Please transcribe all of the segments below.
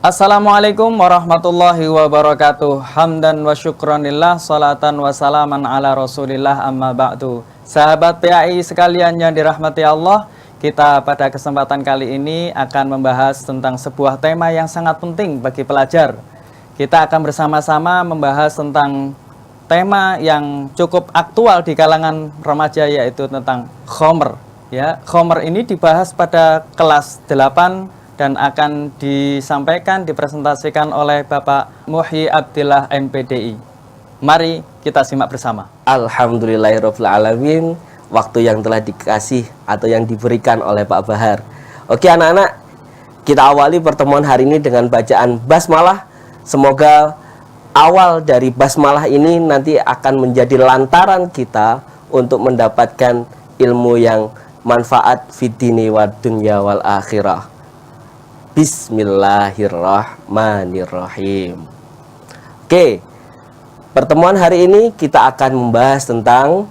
Assalamualaikum warahmatullahi wabarakatuh. Hamdan wa syukranillah, salatan wa salaman ala rasulillah, amma ba'du. Sahabat PAI sekalian yang dirahmati Allah, kita pada kesempatan kali ini akan membahas tentang sebuah tema yang sangat penting bagi pelajar. Kita akan bersama-sama membahas tentang tema yang cukup aktual di kalangan remaja, yaitu tentang khomer. Ya, khomer ini dibahas pada kelas 8 dan akan disampaikan, dipresentasikan oleh Bapak Muhyi Abdillah MPDI. Mari kita simak bersama. Alhamdulillahirabbil alamin, waktu yang telah dikasih atau yang diberikan oleh Pak Bahar. Oke anak-anak, kita awali pertemuan hari ini dengan bacaan basmalah. Semoga awal dari basmalah ini nanti akan menjadi lantaran kita untuk mendapatkan ilmu yang manfaat fid dini wad dunya wal akhirah. Bismillahirrahmanirrahim. Oke, pertemuan hari ini kita akan membahas tentang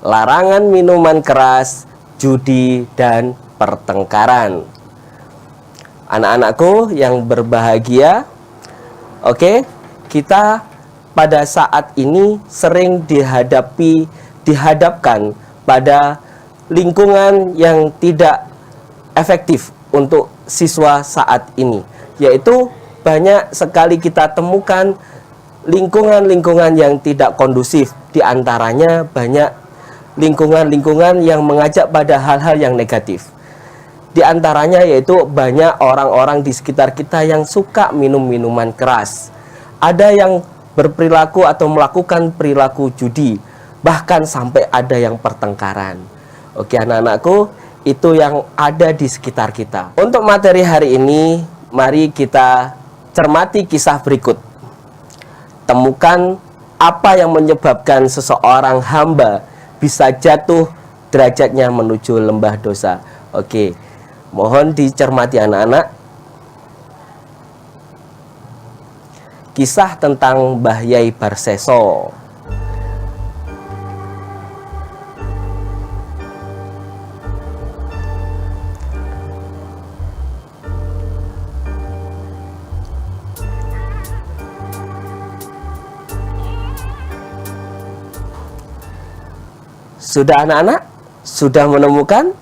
larangan minuman keras, judi, dan pertengkaran. Anak-anakku yang berbahagia, oke, kita pada saat ini sering dihadapkan pada lingkungan yang tidak efektif untuk siswa saat ini, yaitu banyak sekali kita temukan lingkungan-lingkungan yang tidak kondusif. Di antaranya banyak lingkungan-lingkungan yang mengajak pada hal-hal yang negatif. Di antaranya yaitu banyak orang-orang di sekitar kita yang suka minum minuman keras. Ada yang berperilaku atau melakukan perilaku judi, bahkan sampai ada yang pertengkaran. Oke anak-anakku, itu yang ada di sekitar kita. Untuk materi hari ini, mari kita cermati kisah berikut. Temukan apa yang menyebabkan seseorang hamba bisa jatuh derajatnya menuju lembah dosa. Oke, mohon dicermati anak-anak. Kisah tentang Mbah Yai Barseso. Sudah anak-anak? Sudah menemukan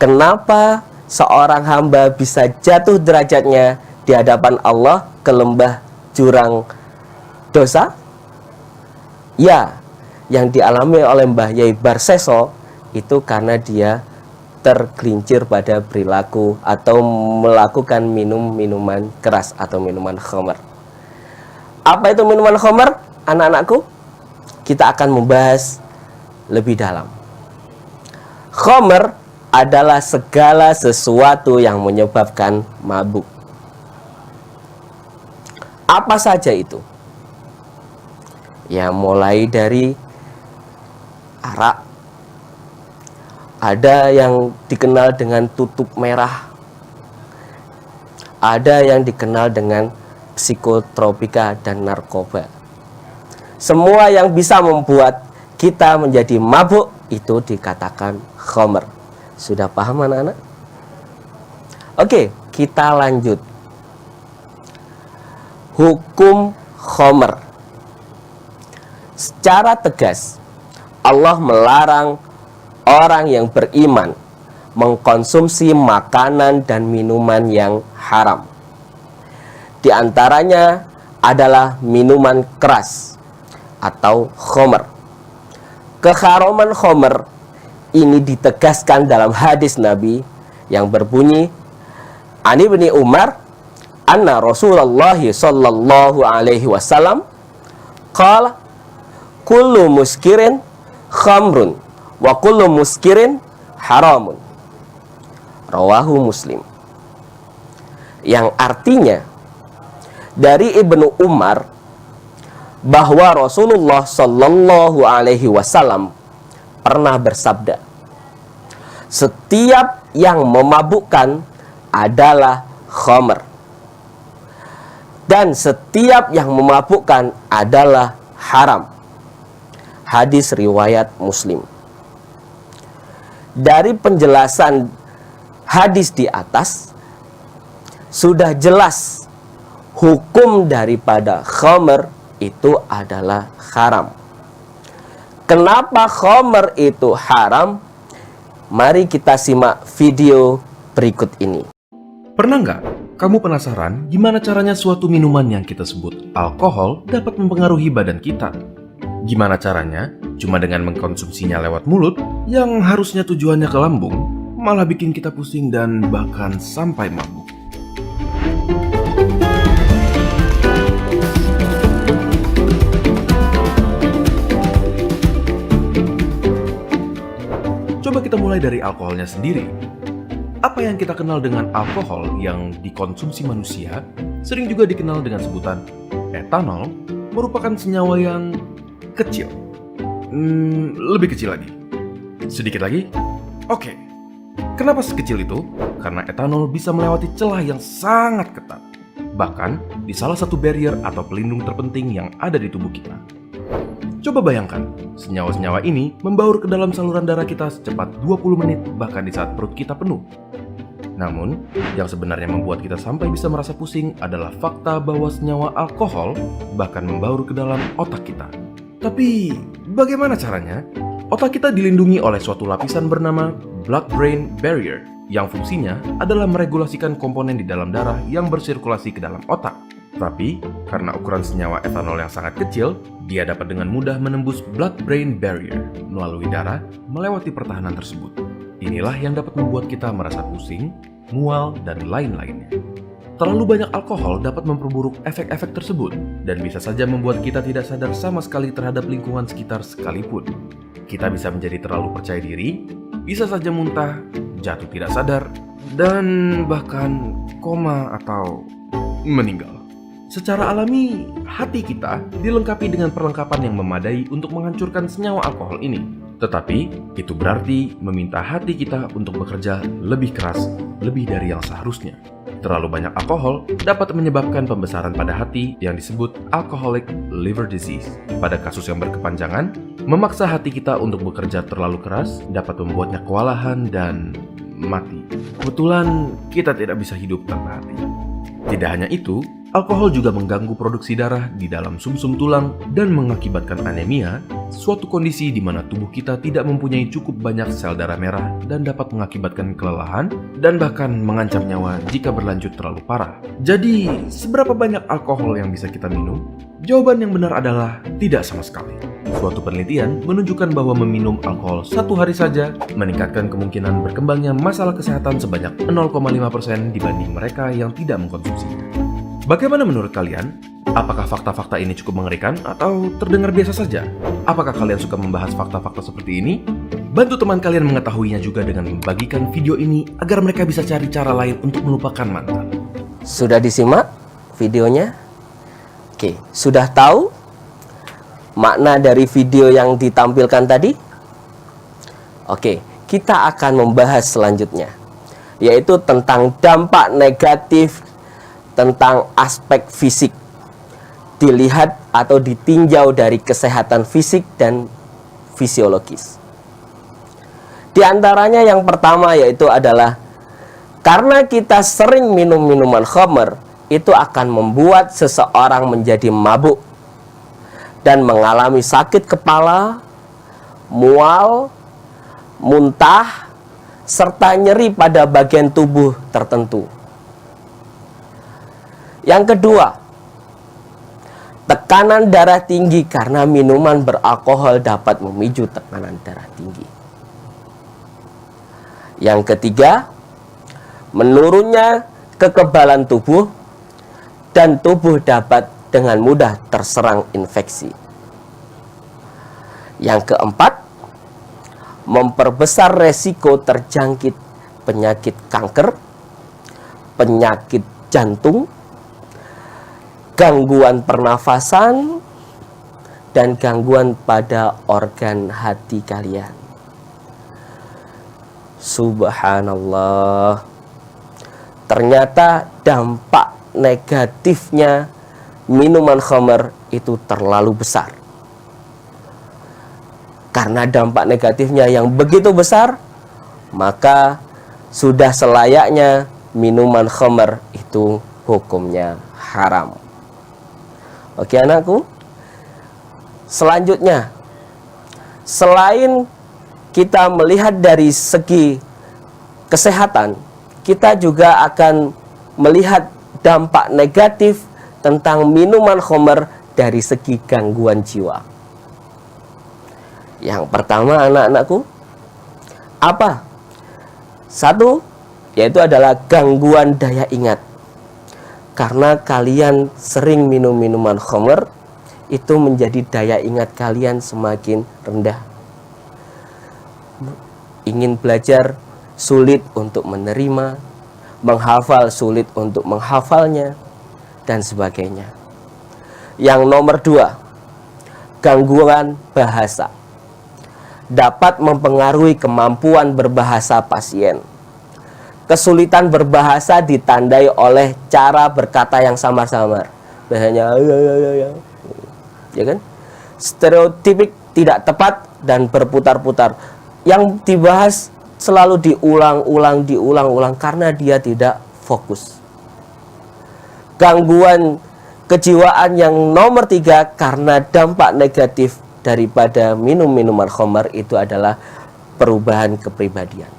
kenapa seorang hamba bisa jatuh derajatnya di hadapan Allah ke lembah jurang dosa? Ya, yang dialami oleh Mbah Yai Barseso itu karena dia tergelincir pada perilaku atau melakukan minuman keras atau minuman khamar. Apa itu minuman khamar, anak-anakku? Kita akan membahas lebih dalam. Khamar adalah segala sesuatu yang menyebabkan mabuk. Apa saja itu? Ya, mulai dari arak. Ada yang dikenal dengan tutup merah. Ada yang dikenal dengan psikotropika dan narkoba. Semua yang bisa membuat kita menjadi mabuk itu dikatakan khamar. Sudah paham anak-anak? Oke, kita lanjut. Hukum khamar. Secara tegas Allah melarang orang yang beriman mengkonsumsi makanan dan minuman yang haram. Di antaranya adalah minuman keras atau khamar. Keharaman khamar ini ditegaskan dalam hadis Nabi yang berbunyi, Ani bin Umar, anna Rasulullah sallallahu alaihi wasallam qala kullu muskirin khamrun wa kullu muskirin haramun. Rawahu Muslim. Yang artinya dari Ibnu Umar bahwa Rasulullah Sallallahu Alaihi Wasallam pernah bersabda, setiap yang memabukkan adalah khamr, dan setiap yang memabukkan adalah haram. Hadis riwayat Muslim. Dari penjelasan hadis di atas, sudah jelas hukum daripada khamr itu adalah haram. Kenapa khamr itu haram? Mari kita simak video berikut ini. Pernah nggak kamu penasaran gimana caranya suatu minuman yang kita sebut alkohol dapat mempengaruhi badan kita? Gimana caranya? Cuma dengan mengkonsumsinya lewat mulut yang harusnya tujuannya ke lambung, malah bikin kita pusing dan bahkan sampai mabuk. Coba kita mulai dari alkoholnya sendiri. Apa yang kita kenal dengan alkohol yang dikonsumsi manusia sering juga dikenal dengan sebutan etanol, merupakan senyawa yang kecil. Lebih kecil lagi. Sedikit lagi? Oke. Kenapa sekecil itu? Karena etanol bisa melewati celah yang sangat ketat. Bahkan di salah satu barrier atau pelindung terpenting yang ada di tubuh kita. Coba bayangkan, senyawa-senyawa ini membaur ke dalam saluran darah kita secepat 20 menit bahkan di saat perut kita penuh. Namun, yang sebenarnya membuat kita sampai bisa merasa pusing adalah fakta bahwa senyawa alkohol bahkan membaur ke dalam otak kita. Tapi, bagaimana caranya? Otak kita dilindungi oleh suatu lapisan bernama blood-brain barrier yang fungsinya adalah meregulasikan komponen di dalam darah yang bersirkulasi ke dalam otak. Tapi, karena ukuran senyawa etanol yang sangat kecil, dia dapat dengan mudah menembus blood-brain barrier melalui darah melewati pertahanan tersebut. Inilah yang dapat membuat kita merasa pusing, mual, dan lain-lainnya. Terlalu banyak alkohol dapat memperburuk efek-efek tersebut dan bisa saja membuat kita tidak sadar sama sekali terhadap lingkungan sekitar sekalipun. Kita bisa menjadi terlalu percaya diri, bisa saja muntah, jatuh tidak sadar, dan bahkan koma atau meninggal. Secara alami, hati kita dilengkapi dengan perlengkapan yang memadai untuk menghancurkan senyawa alkohol ini. Tetapi, itu berarti meminta hati kita untuk bekerja lebih keras, lebih dari yang seharusnya. Terlalu banyak alkohol dapat menyebabkan pembesaran pada hati yang disebut alcoholic liver disease. Pada kasus yang berkepanjangan, memaksa hati kita untuk bekerja terlalu keras dapat membuatnya kewalahan dan mati. Kebetulan, kita tidak bisa hidup tanpa hati. Tidak hanya itu, alkohol juga mengganggu produksi darah di dalam sumsum tulang dan mengakibatkan anemia, suatu kondisi di mana tubuh kita tidak mempunyai cukup banyak sel darah merah dan dapat mengakibatkan kelelahan dan bahkan mengancam nyawa jika berlanjut terlalu parah. Jadi, seberapa banyak alkohol yang bisa kita minum? Jawaban yang benar adalah tidak sama sekali. Suatu penelitian menunjukkan bahwa meminum alkohol 1 hari saja meningkatkan kemungkinan berkembangnya masalah kesehatan sebanyak 0,5% dibanding mereka yang tidak mengkonsumsinya. Bagaimana menurut kalian? Apakah fakta-fakta ini cukup mengerikan atau terdengar biasa saja? Apakah kalian suka membahas fakta-fakta seperti ini? Bantu teman kalian mengetahuinya juga dengan membagikan video ini agar mereka bisa cari cara lain untuk melupakan mantan. Sudah disimak videonya? Oke, sudah tahu makna dari video yang ditampilkan tadi? Oke, kita akan membahas selanjutnya, yaitu tentang dampak negatif tentang aspek fisik, dilihat atau ditinjau dari kesehatan fisik dan fisiologis. Di antaranya yang pertama yaitu adalah karena kita sering minum minuman khamr, itu akan membuat seseorang menjadi mabuk dan mengalami sakit kepala, mual, muntah, serta nyeri pada bagian tubuh tertentu. Yang kedua, tekanan darah tinggi karena minuman beralkohol dapat memicu tekanan darah tinggi. Yang ketiga, menurunnya kekebalan tubuh dan tubuh dapat dengan mudah terserang infeksi. Yang keempat, memperbesar resiko terjangkit penyakit kanker, penyakit jantung, gangguan pernafasan, dan gangguan pada organ hati kalian. Subhanallah. Ternyata dampak negatifnya minuman khamr itu terlalu besar. Karena dampak negatifnya yang begitu besar, maka sudah selayaknya minuman khamr itu hukumnya haram. Oke anakku. Selanjutnya, selain kita melihat dari segi kesehatan, kita juga akan melihat dampak negatif tentang minuman khamr dari segi gangguan jiwa. Yang pertama anak-anakku, apa? Satu, yaitu adalah gangguan daya ingat. Karena kalian sering minum minuman khamr, itu menjadi daya ingat kalian semakin rendah. Ingin belajar sulit untuk menerima, menghafal sulit untuk menghafalnya, dan sebagainya. Yang nomor 2, gangguan bahasa. Dapat mempengaruhi kemampuan berbahasa pasien. Kesulitan berbahasa ditandai oleh cara berkata yang samar-samar. Bahasanya ya kan? Stereotipik, tidak tepat, dan berputar-putar. Yang dibahas selalu diulang-ulang karena dia tidak fokus. Gangguan kejiwaan yang nomor 3 karena dampak negatif daripada minum-minuman khamr itu adalah perubahan kepribadian.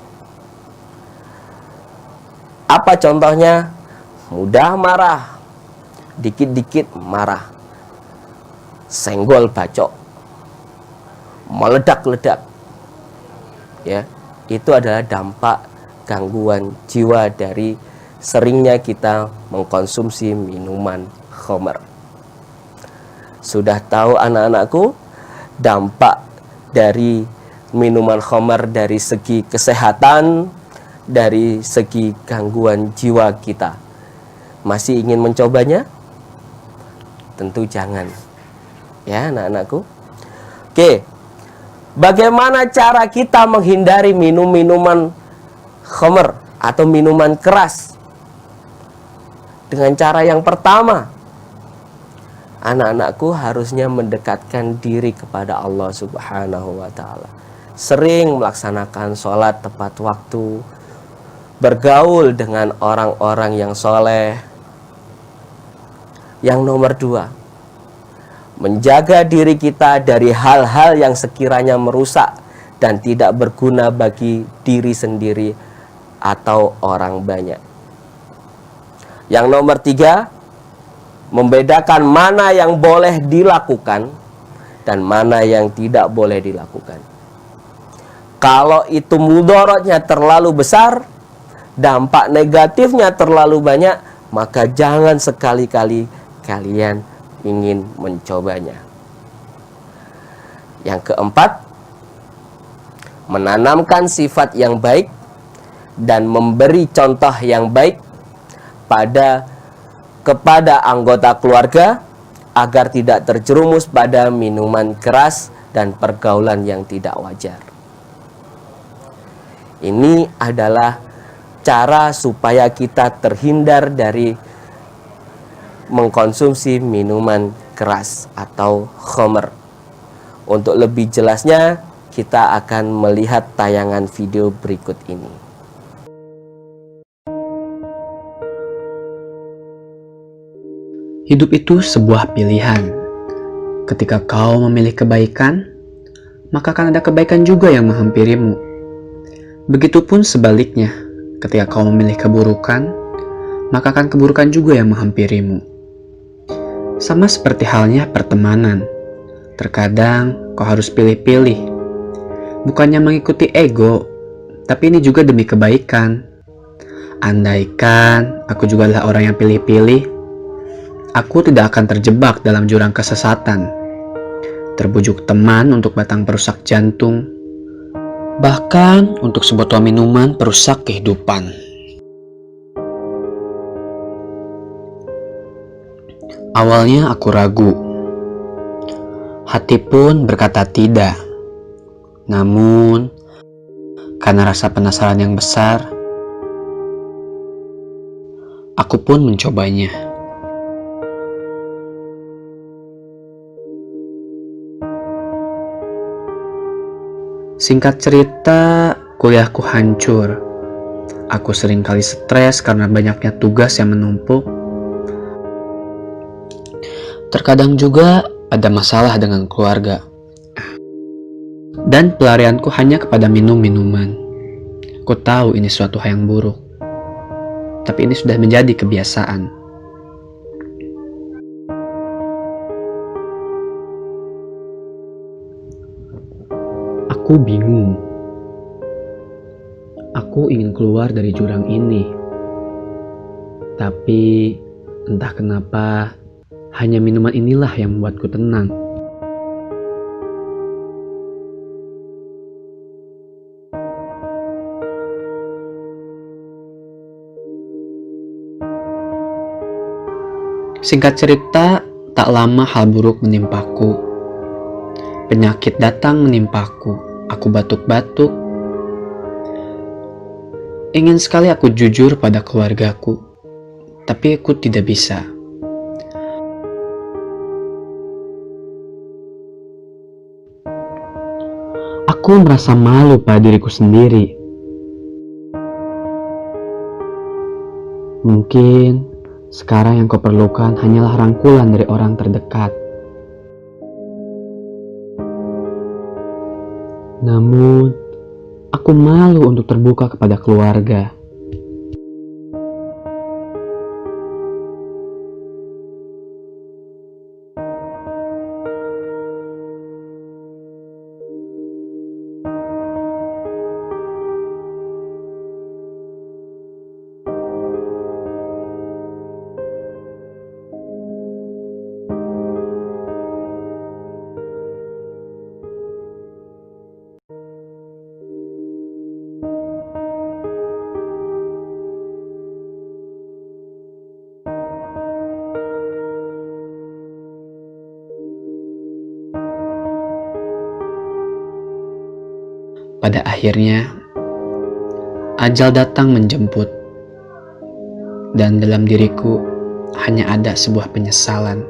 Apa contohnya? Mudah marah, dikit-dikit marah, senggol bacok, meledak-ledak. Ya, itu adalah dampak gangguan jiwa dari seringnya kita mengkonsumsi minuman khamr. Sudah tahu anak-anakku dampak dari minuman khamr dari segi kesehatan, dari segi gangguan jiwa kita. Masih ingin mencobanya? Tentu jangan. Ya anak-anakku. Oke. Bagaimana cara kita menghindari minum-minuman khamr atau minuman keras? Dengan cara yang pertama, anak-anakku harusnya mendekatkan diri kepada Allah Subhanahu wa ta'ala. Sering melaksanakan sholat tepat waktu, bergaul dengan orang-orang yang soleh. Yang nomor 2, menjaga diri kita dari hal-hal yang sekiranya merusak dan tidak berguna bagi diri sendiri atau orang banyak. Yang nomor 3, membedakan mana yang boleh dilakukan dan mana yang tidak boleh dilakukan. Kalau itu mudaratnya terlalu besar, dampak negatifnya terlalu banyak, maka jangan sekali-kali kalian ingin mencobanya. Yang keempat, menanamkan sifat yang baik dan memberi contoh yang baik kepada anggota keluarga agar tidak terjerumus pada minuman keras dan pergaulan yang tidak wajar. Ini adalah cara supaya kita terhindar dari mengkonsumsi minuman keras atau khamr. Untuk lebih jelasnya, kita akan melihat tayangan video berikut ini. Hidup itu sebuah pilihan. Ketika kau memilih kebaikan, maka akan ada kebaikan juga yang menghampirimu. Begitupun sebaliknya, ketika kau memilih keburukan, maka akan keburukan juga yang menghampirimu. Sama seperti halnya pertemanan. Terkadang kau harus pilih-pilih. Bukannya mengikuti ego, tapi ini juga demi kebaikan. Andaikan aku juga adalah orang yang pilih-pilih, aku tidak akan terjebak dalam jurang kesesatan, terbujuk teman untuk batang perusak jantung, bahkan untuk sebotol minuman perusak kehidupan. Awalnya aku ragu, hati pun berkata tidak. Namun, karena rasa penasaran yang besar, aku pun mencobanya. Singkat cerita, kuliahku hancur. aku seringkali stres karena banyaknya tugas yang menumpuk. Terkadang juga ada masalah dengan keluarga. Dan pelarianku hanya kepada minum-minuman. Aku tahu ini suatu hal yang buruk. Tapi ini sudah menjadi kebiasaan. Aku bingung. Aku ingin keluar dari jurang ini. Tapi entah kenapa hanya minuman inilah yang membuatku tenang. Singkat cerita, tak lama hal buruk menimpaku. Penyakit datang menimpaku. Aku batuk-batuk. Ingin sekali aku jujur pada keluargaku, tapi aku tidak bisa. Aku merasa malu pada diriku sendiri. Mungkin sekarang yang kau perlukan hanyalah rangkulan dari orang terdekat. Namun, aku malu untuk terbuka kepada keluarga. Pada akhirnya, ajal datang menjemput, dan dalam diriku hanya ada sebuah penyesalan.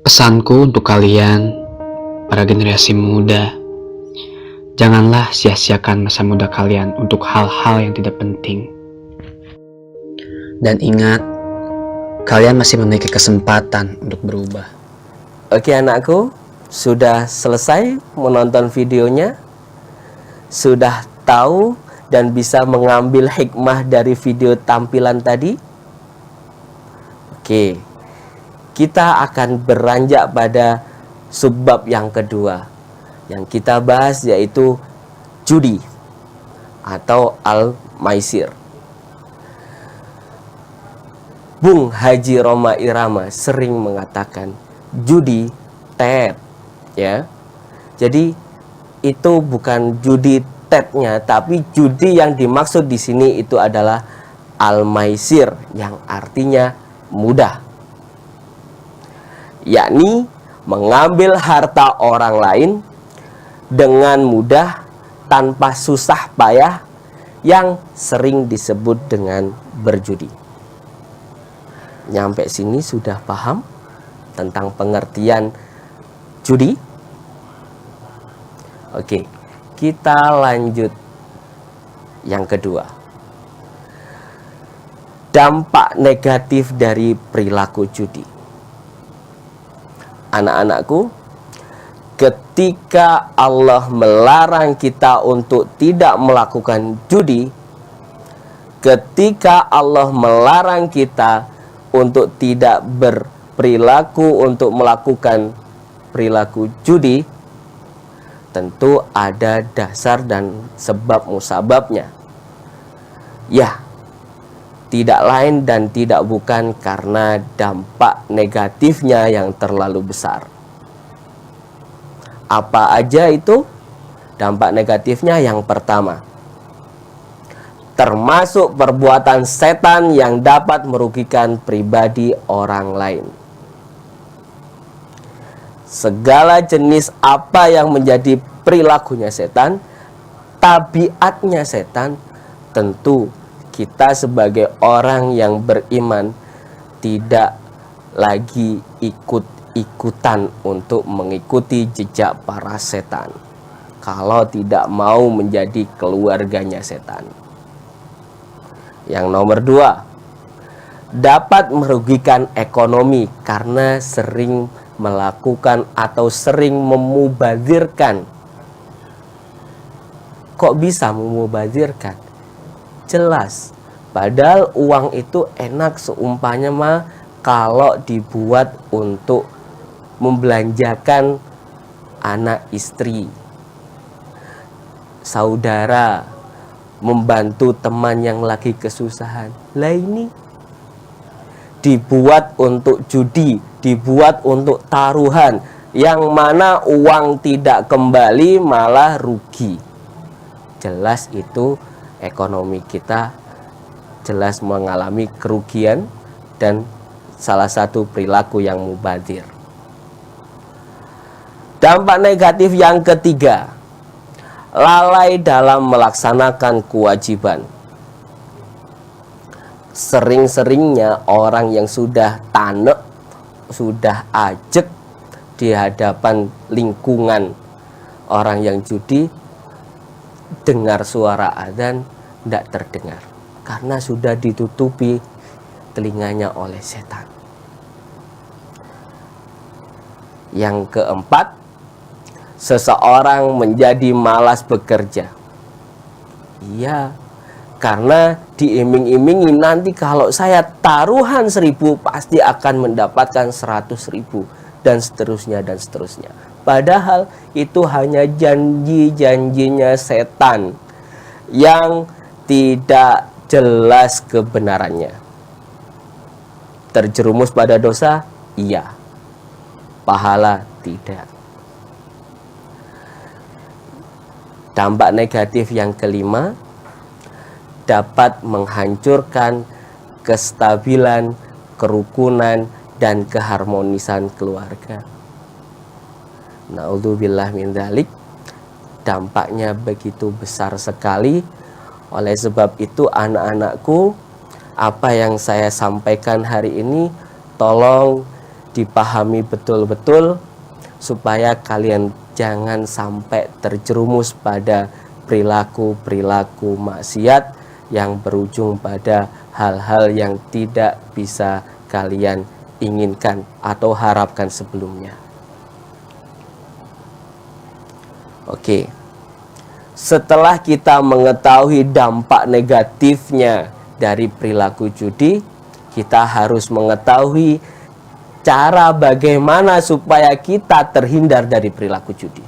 Pesanku untuk kalian, para generasi muda, janganlah sia-siakan masa muda kalian untuk hal-hal yang tidak penting. Dan ingat, kalian masih memiliki kesempatan untuk berubah. Oke anakku, sudah selesai menonton videonya? Sudah tahu dan bisa mengambil hikmah dari video tampilan tadi? Oke, kita akan beranjak pada subbab yang kedua yang kita bahas, yaitu judi atau al-maisir. Bung Haji Rhoma Irama sering mengatakan judi tet, ya. Jadi itu bukan judi tetnya, tapi judi yang dimaksud di sini itu adalah al-maisir, yang artinya mudah, yakni mengambil harta orang lain dengan mudah tanpa susah payah, yang sering disebut dengan berjudi. Nyampe sini sudah paham tentang pengertian judi? Oke, kita lanjut yang kedua. Dampak negatif dari perilaku judi. Anak-anakku, ketika Allah melarang kita untuk tidak melakukan judi, ketika Allah melarang kita untuk tidak berperilaku untuk melakukan perilaku judi, tentu ada dasar dan sebab musababnya. Ya, tidak lain dan tidak bukan karena dampak negatifnya yang terlalu besar. Apa aja itu dampak negatifnya? Yang pertama, termasuk perbuatan setan yang dapat merugikan pribadi orang lain. Segala jenis apa yang menjadi perilakunya setan, tabiatnya setan, tentu kita sebagai orang yang beriman tidak lagi ikut-ikutan untuk mengikuti jejak para setan. kalau tidak mau menjadi keluarganya setan. Yang nomor 2, dapat merugikan ekonomi karena sering melakukan atau sering memubazirkan. Kok bisa memubazirkan? Jelas, padahal uang itu enak seumpamanya mah kalau dibuat untuk membelanjakan anak istri, saudara, membantu teman yang lagi kesusahan. Lah ini dibuat untuk judi, dibuat untuk taruhan, yang mana uang tidak kembali malah rugi. Jelas itu ekonomi kita jelas mengalami kerugian dan salah satu perilaku yang mubazir. Dampak negatif yang ketiga, lalai dalam melaksanakan kewajiban. Sering-seringnya orang yang sudah tanek, sudah ajek di hadapan lingkungan orang yang judi, dengar suara adzan tidak terdengar karena sudah ditutupi telinganya oleh setan. Yang keempat, seseorang menjadi malas bekerja. Iya, karena diiming-imingi nanti kalau saya taruhan 1.000 pasti akan mendapatkan 100.000 dan seterusnya dan seterusnya. Padahal itu hanya janji-janjinya setan yang tidak jelas kebenarannya. Terjerumus pada dosa? Iya. Pahala? Tidak. Dampak negatif yang kelima, dapat menghancurkan kestabilan, kerukunan, dan keharmonisan keluarga. Naudzubillah min dzalik. Dampaknya begitu besar sekali. Oleh sebab itu anak-anakku, apa yang saya sampaikan hari ini tolong dipahami betul-betul supaya kalian jangan sampai terjerumus pada perilaku-perilaku maksiat yang berujung pada hal-hal yang tidak bisa kalian inginkan atau harapkan sebelumnya. Oke. Setelah kita mengetahui dampak negatifnya dari perilaku judi, kita harus mengetahui cara bagaimana supaya kita terhindar dari perilaku judi.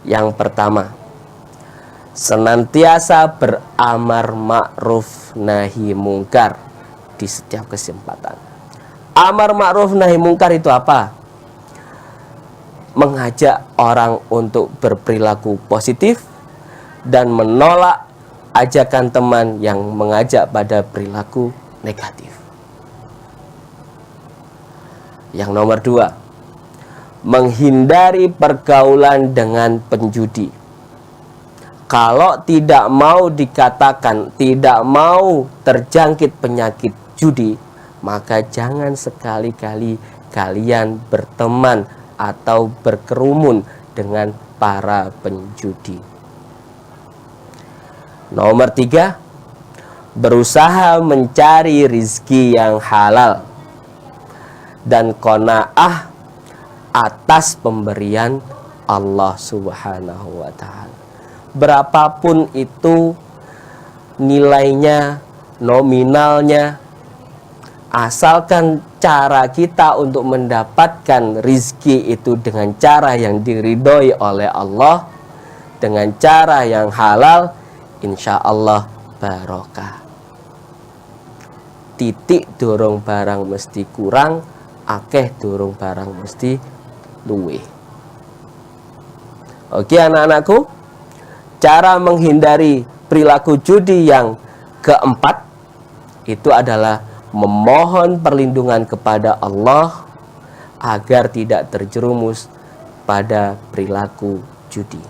Yang pertama, senantiasa beramar ma'ruf nahi mungkar di setiap kesempatan. Amar ma'ruf nahi mungkar itu apa? Mengajak orang untuk berperilaku positif dan menolak ajakan teman yang mengajak pada perilaku negatif. Yang nomor 2, menghindari pergaulan dengan penjudi. Kalau tidak mau dikatakan tidak mau terjangkit penyakit judi, maka jangan sekali-kali kalian berteman atau berkerumun dengan para penjudi. Nomor 3, berusaha mencari rizki yang halal dan qanaah atas pemberian Allah Subhanahu wa ta'ala. Berapapun itu nilainya, nominalnya, asalkan cara kita untuk mendapatkan rizki itu dengan cara yang diridhoi oleh Allah, dengan cara yang halal, insya Allah barokah. Titik dorong barang mesti kurang, akeh dorong barang mesti luweh. Oke anak-anakku, cara menghindari perilaku judi yang keempat itu adalah memohon perlindungan kepada Allah agar tidak terjerumus pada perilaku judi.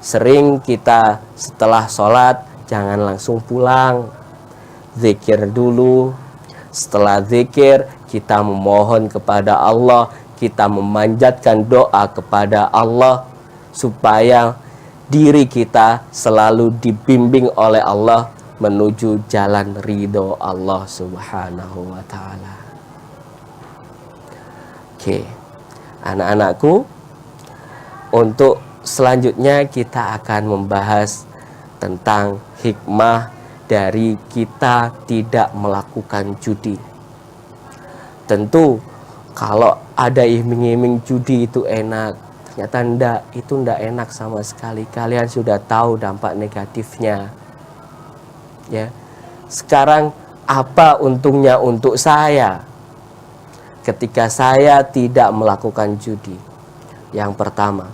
Sering kita setelah sholat jangan langsung pulang, zikir dulu. Setelah zikir kita memohon kepada Allah, kita memanjatkan doa kepada Allah supaya diri kita selalu dibimbing oleh Allah menuju jalan ridho Allah Subhanahu wa ta'ala. Oke, anak-anakku, untuk selanjutnya kita akan membahas tentang hikmah dari kita tidak melakukan judi. Tentu kalau ada iming-iming judi itu enak, ternyata itu ndak enak sama sekali. Kalian sudah tahu dampak negatifnya. Ya. Sekarang apa untungnya untuk saya ketika saya tidak melakukan judi? Yang pertama,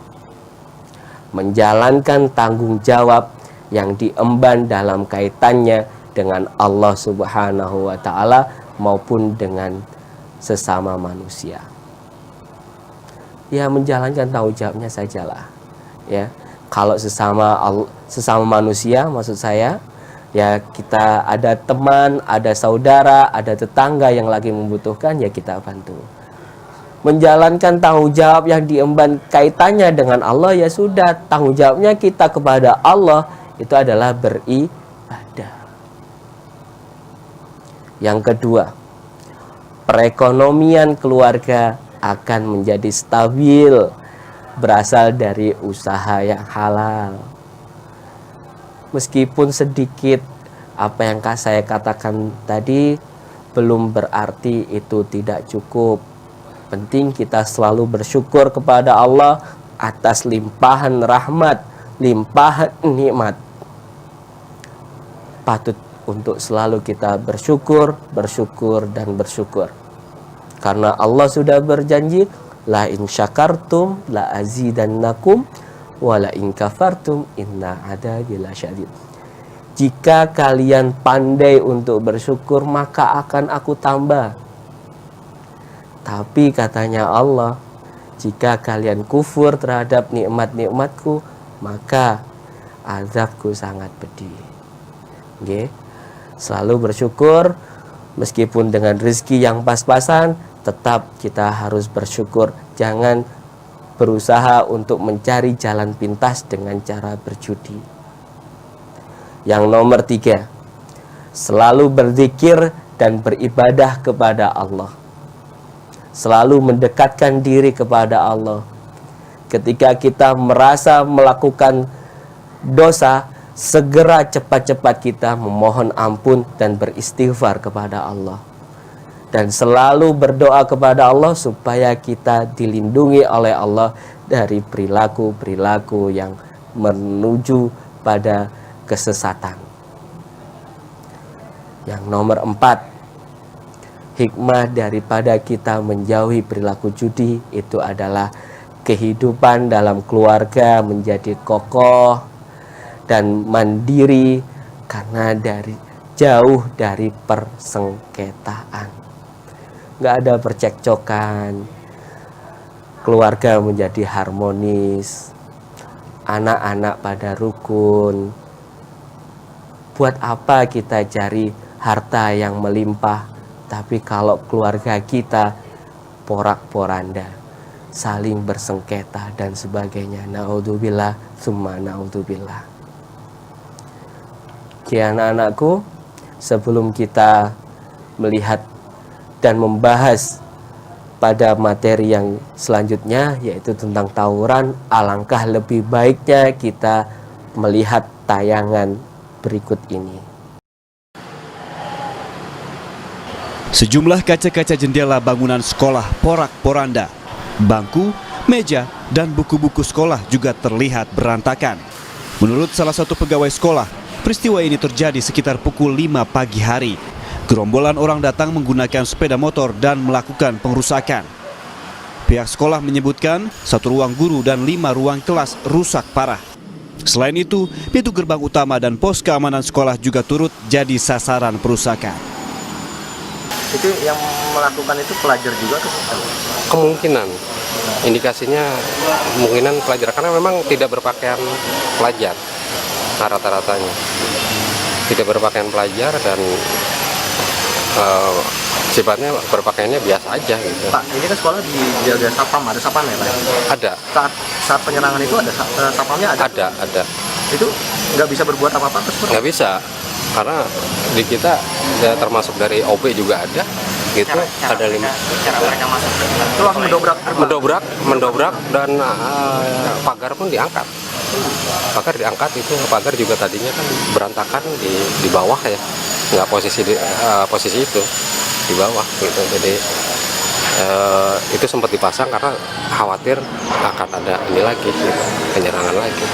menjalankan tanggung jawab yang diemban dalam kaitannya dengan Allah Subhanahu wa ta'ala maupun dengan sesama manusia. Ya, menjalankan tanggung jawabnya sajalah. Ya, kalau sesama manusia, maksud saya, ya kita ada teman, ada saudara, ada tetangga yang lagi membutuhkan, ya kita bantu. Menjalankan tanggung jawab yang diemban kaitannya dengan Allah, ya sudah, tanggung jawabnya kita kepada Allah itu adalah beribadah. Yang kedua, perekonomian keluarga akan menjadi stabil berasal dari usaha yang halal. Meskipun sedikit apa yang saya katakan tadi belum berarti itu tidak cukup. Penting kita selalu bersyukur kepada Allah atas limpahan rahmat, limpahan nikmat. Patut untuk selalu kita bersyukur, dan bersyukur. Karena Allah sudah berjanji, la in syakartum la azidannakum wa la in kafartum inna adabi lasyadid. Jika kalian pandai untuk bersyukur, maka akan aku tambah. Tapi katanya Allah, jika kalian kufur terhadap nikmat-nikmatku, maka azabku sangat pedih. Okay? Selalu bersyukur, meskipun dengan rezeki yang pas-pasan, tetap kita harus bersyukur. Jangan berusaha untuk mencari jalan pintas dengan cara berjudi. Yang nomor 3, selalu berzikir dan beribadah kepada Allah. Selalu mendekatkan diri kepada Allah. Ketika kita merasa melakukan dosa, segera cepat-cepat kita memohon ampun dan beristighfar kepada Allah. Dan selalu berdoa kepada Allah supaya kita dilindungi oleh Allah dari perilaku-perilaku yang menuju pada kesesatan. Yang nomor 4, hikmah daripada kita menjauhi perilaku judi itu adalah kehidupan dalam keluarga menjadi kokoh dan mandiri karena jauh dari persengketaan. Nggak ada percekcokan, keluarga menjadi harmonis, anak-anak pada rukun. Buat apa kita cari harta yang melimpah, tapi kalau keluarga kita porak-poranda, saling bersengketa dan sebagainya. Naudzubillah, summa naudzubillah. Oke, anak-anakku, sebelum kita melihat dan membahas pada materi yang selanjutnya, yaitu tentang tawuran, alangkah lebih baiknya kita melihat tayangan berikut ini. Sejumlah kaca-kaca jendela bangunan sekolah porak-poranda. Bangku, meja, dan buku-buku sekolah juga terlihat berantakan. Menurut salah satu pegawai sekolah, peristiwa ini terjadi sekitar pukul 5 pagi hari. Gerombolan orang datang menggunakan sepeda motor dan melakukan pengrusakan. Pihak sekolah menyebutkan 1 ruang guru dan 5 ruang kelas rusak parah. Selain itu, pintu gerbang utama dan pos keamanan sekolah juga turut jadi sasaran perusakan. Itu yang melakukan itu pelajar juga atau kemungkinan indikasinya kemungkinan pelajar karena memang tidak berpakaian pelajar rata-ratanya tidak berpakaian pelajar dan sifatnya berpakaiannya biasa aja gitu. Pak, ini kan sekolah dijaga satpam, ada satpamnya Pak? Ada. Saat penyerangan itu ada satpamnya ada? Ada. Itu nggak bisa berbuat apa-apa terus? Nggak bisa, karena di kita ya, termasuk dari OP juga ada gitu. Ada 5. Cara mereka masuk itu langsung mendobrak dan pagar pun diangkat. Pagar juga tadinya kan berantakan di bawah ya, nggak posisi itu di bawah gitu. Jadi itu sempat dipasang karena khawatir akan ada ini lagi gitu, penyerangan lagi.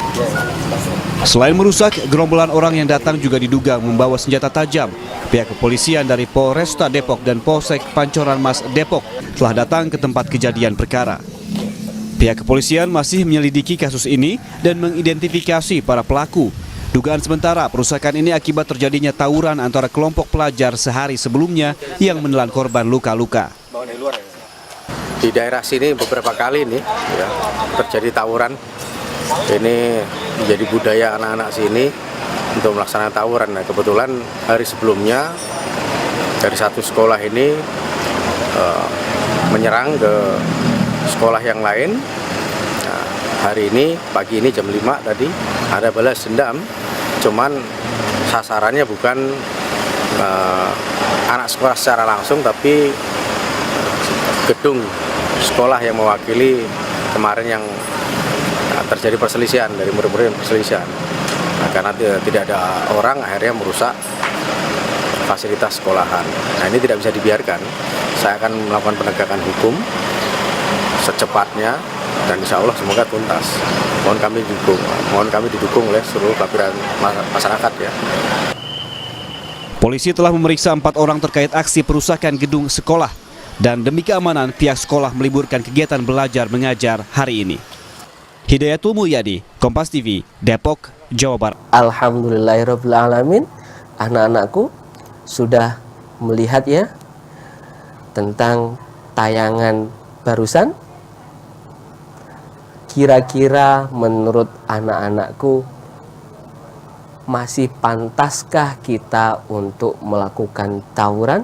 Selain merusak, gerombolan orang yang datang juga diduga membawa senjata tajam. Pihak kepolisian dari Polresta Depok dan Polsek Pancoran Mas Depok telah datang ke tempat kejadian perkara. Pihak kepolisian masih menyelidiki kasus ini dan mengidentifikasi para pelaku. Dugaan sementara perusakan ini akibat terjadinya tawuran antara kelompok pelajar sehari sebelumnya yang menelan korban luka-luka. Di daerah sini beberapa kali nih ya, terjadi tawuran. Ini menjadi budaya anak-anak sini untuk melaksanakan tawuran. Nah, kebetulan hari sebelumnya dari satu sekolah ini menyerang ke sekolah yang lain. Nah, hari ini pagi ini jam 5 tadi ada balas dendam, cuman sasarannya bukan anak sekolah secara langsung, tapi gedung sekolah yang mewakili kemarin yang terjadi perselisihan dari murid-murid perselisihan. Nah, karena tidak ada orang, akhirnya merusak fasilitas sekolahan. Nah, ini tidak bisa dibiarkan. Saya akan melakukan penegakan hukum secepatnya dan insya Allah semoga tuntas. Mohon kami didukung oleh seluruh lapisan masyarakat ya. Polisi telah memeriksa 4 orang terkait aksi perusakan gedung sekolah dan demi keamanan pihak sekolah meliburkan kegiatan belajar mengajar hari ini. Hidayatul Mulyadi, Kompas TV, Depok, Jawa Barat. Alhamdulillahirrabbilalamin, anak-anakku sudah melihat ya tentang tayangan barusan. Kira-kira menurut anak-anakku masih pantaskah kita untuk melakukan tawuran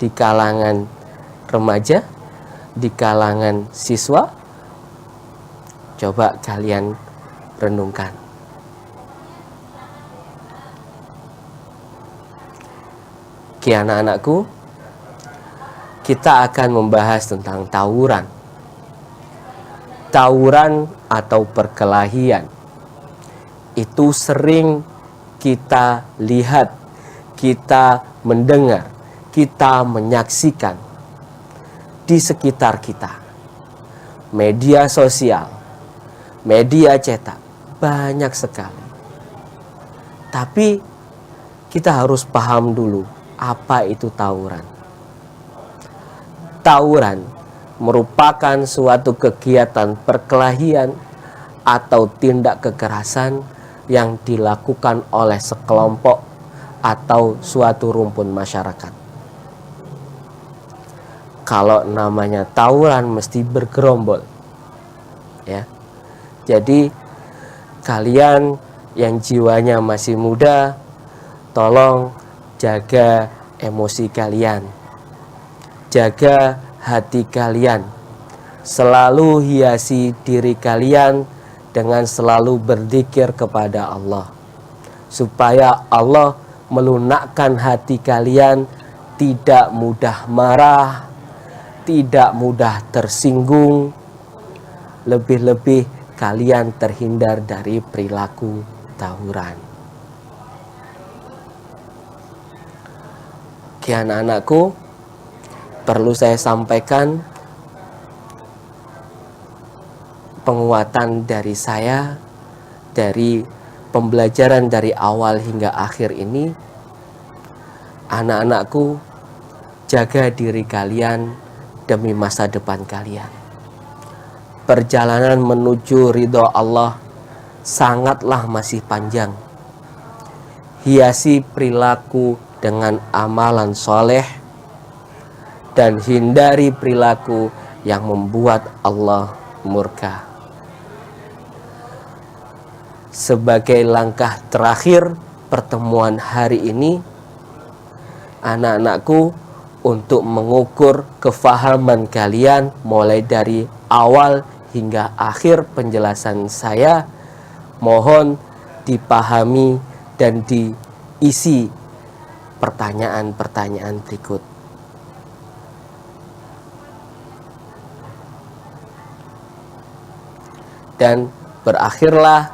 di kalangan remaja, di kalangan siswa? Coba kalian renungkan. Oke anak-anakku, kita akan membahas tentang tawuran. Tawuran atau perkelahian itu sering kita lihat, kita mendengar, kita menyaksikan di sekitar kita. Media sosial, media cetak, banyak sekali. Tapi kita harus paham dulu apa itu tawuran. Tawuran merupakan suatu kegiatan perkelahian atau tindak kekerasan yang dilakukan oleh sekelompok atau suatu rumpun masyarakat. Kalau namanya tawuran mesti bergerombol. Ya. Jadi kalian yang jiwanya masih muda, tolong jaga emosi kalian. Jaga hati kalian. Selalu hiasi diri kalian dengan selalu berzikir kepada Allah. Supaya Allah melunakkan hati kalian, tidak mudah marah, tidak mudah tersinggung. Lebih-lebih kalian terhindar dari perilaku tawuran. Oke anak-anakku, perlu saya sampaikan penguatan dari saya, dari pembelajaran dari awal hingga akhir ini. Anak-anakku, jaga diri kalian demi masa depan kalian. Perjalanan menuju ridho Allah sangatlah masih panjang. Hiasi perilaku dengan amalan soleh dan hindari perilaku yang membuat Allah murka. Sebagai langkah terakhir pertemuan hari ini, anak-anakku untuk mengukur kefahaman kalian mulai dari awal hingga akhir penjelasan saya. Mohon dipahami dan diisi pertanyaan-pertanyaan berikut. Dan berakhirlah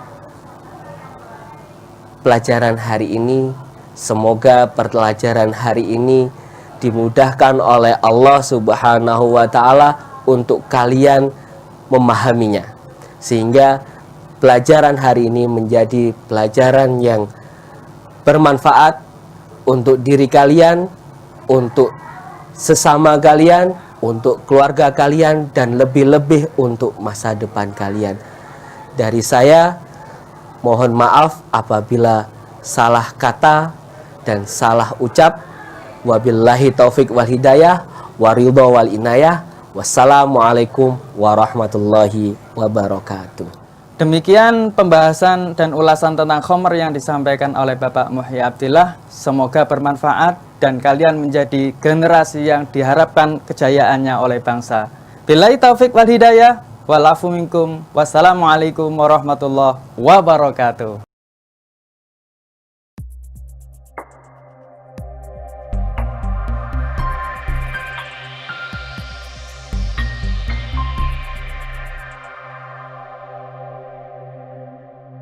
pelajaran hari ini. Semoga pelajaran hari ini dimudahkan oleh Allah Subhanahu wa Ta'ala untuk kalian memahaminya, sehingga pelajaran hari ini menjadi pelajaran yang bermanfaat untuk diri kalian, untuk sesama kalian, untuk keluarga kalian, dan lebih-lebih untuk masa depan kalian. Dari saya, mohon maaf apabila salah kata dan salah ucap. Wabillahi taufik wal hidayah, waridho wal inayah. Wassalamualaikum warahmatullahi wabarakatuh. Demikian pembahasan dan ulasan tentang khomer yang disampaikan oleh Bapak Muhyi Abdillah. Semoga bermanfaat dan kalian menjadi generasi yang diharapkan kejayaannya oleh bangsa. Billahi taufik wal hidayah, wal afu minkum. Wassalamualaikum warahmatullahi wabarakatuh.